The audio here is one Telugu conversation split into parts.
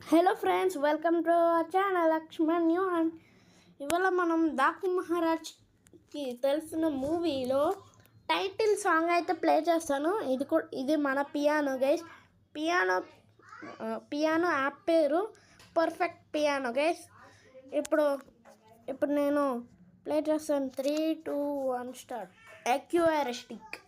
Hello friends, welcome to our channel Laxman new. And ఇవాళ మనం డాకు మహారాజ్కి తెలిసిన మూవీలో టైటిల్ సాంగ్ అయితే ప్లే చేస్తాను. ఇది మన పియానో గైస్. పియానో యాప్ పేరు పర్ఫెక్ట్ పియానో గైస్. ఇప్పుడు నేను ప్లే చేస్తాను. 3, 2, 1 start. Acoustic.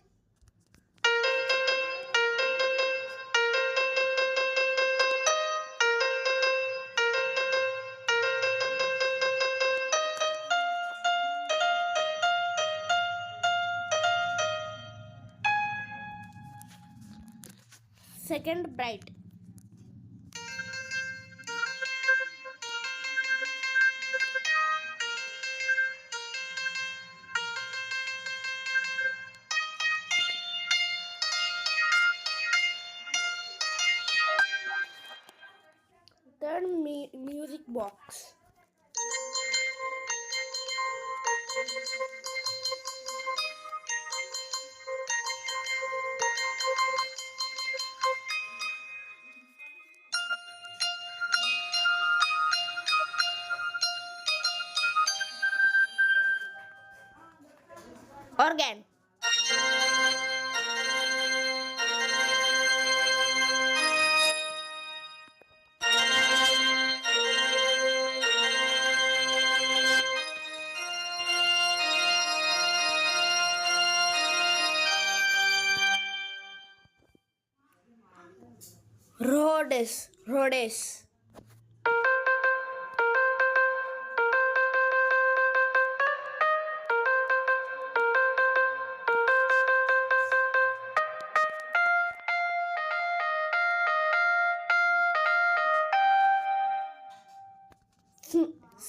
Second, bright. Third, music box. Organ. Rhodes.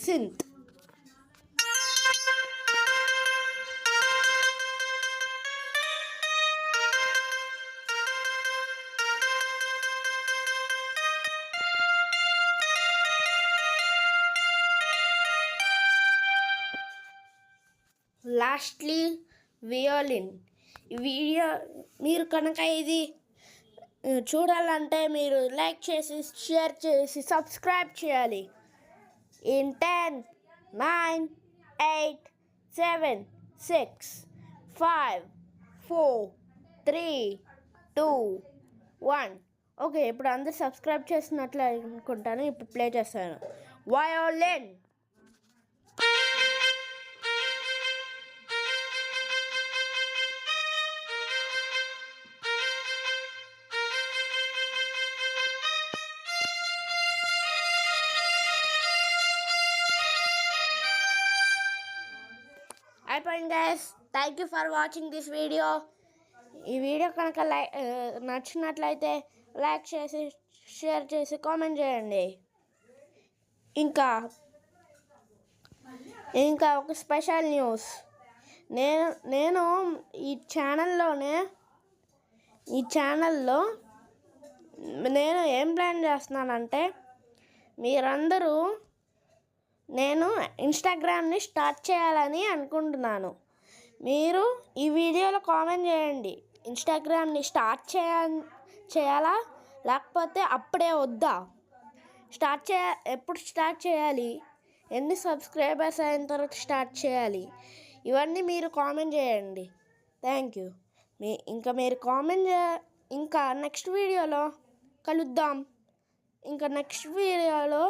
Synth. Lastly violin. ఈ వీడియో మీరు కనుక ఇది చూడాలంటే మీరు లైక్ చేసి, షేర్ చేసి, సబ్స్క్రైబ్ చేయాలి. In 10, 9, 8, 7, 6, 5, 4, 3, 2, 1. ఓకే, ఇప్పుడు అందరు సబ్స్క్రైబ్ చేసినట్లు అనుకుంటాను. ఇప్పుడు ప్లే చేస్తాను. వయోలిన్. అయిపోయింది guys. Thank you for watching this video. ఈ వీడియో కనుక నచ్చినట్లయితే లైక్ చేసి, షేర్ చేసి, కామెంట్ చేయండి. ఇంకా ఒక స్పెషల్ న్యూస్. నేను ఈ ఛానల్లో నేను ఏం ప్లాన్ చేస్తున్నానంటే, మీరందరూ నేను ఇన్స్టాగ్రామ్ని స్టార్ట్ చేయాలని అనుకుంటున్నాను. మీరు ఈ వీడియోలో కామెంట్ చేయండి. ఇన్స్టాగ్రామ్ని స్టార్ట్ చేయాలా లేకపోతే అప్పుడే వద్దా? ఎప్పుడు స్టార్ట్ చేయాలి? ఎన్ని సబ్స్క్రైబర్స్ అయిన తర్వాత స్టార్ట్ చేయాలి? ఇవన్నీ మీరు కామెంట్ చేయండి. Thank you. ఇంకా నెక్స్ట్ వీడియోలో కలుద్దాం. నెక్స్ట్ వీడియోలో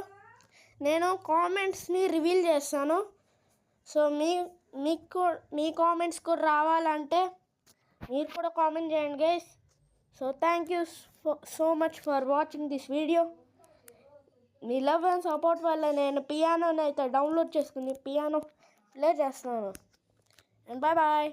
నేను కామెంట్స్ని రివీల్ చేస్తాను. సో మీ కామెంట్స్ కూడా రావాలంటే మీరు కూడా కామెంట్ చేయండి guys. So thank you so much for watching this video. మీ లవ్ అండ్ సపోర్ట్ వల్ల నేను పియానోని అయితే డౌన్లోడ్ చేసుకుని పియానో ప్లే చేస్తున్నాను. And bye.